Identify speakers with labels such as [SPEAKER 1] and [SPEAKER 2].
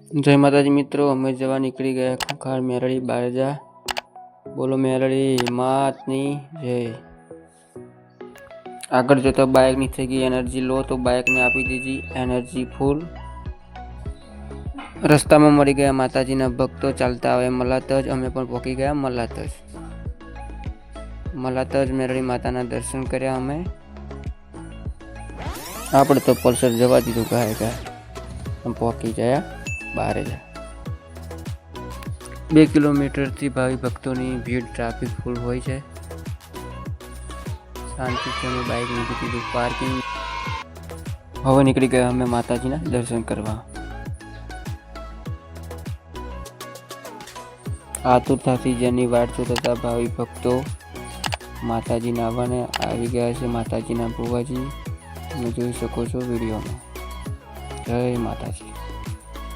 [SPEAKER 1] जय माताजी मित्रों, अमे जवा निकली गया खुंखार मेरड़ी बारजा। बोलो मेरड़ी मातनी जय। आगर जता बाइक नी थई गई एनर्जी लो तो बाइक ने आपी दीजी एनर्जी फूल। रस्ता में मળી गया माताजी ना भक्तो चालता आवे मलातज। अमे पण पहुंची गया मलातज। मलातज मेरड़ी माता ना दर्शन कर्या अमे। आपणे तो पल्सर जवा दीधुं गाय गाय हम पहुंची गया बारजा। 2 किलोमीटर थी भावी भक्तों की भीड़ ट्राफिक फूल होय छे। शांति से अमे बाइक मूकी दीधुं पार्किंग। हवे निकली गया अमे माताजी ना दर्शन करवा। आतुरताथी जेनी वाट जोता भावी भक्तों माताजी ना आववाने आवी गया छे। माताजी ना बुवाजी તમે જોઈ શકો છો વિડીયોમાં। જય માતાજી।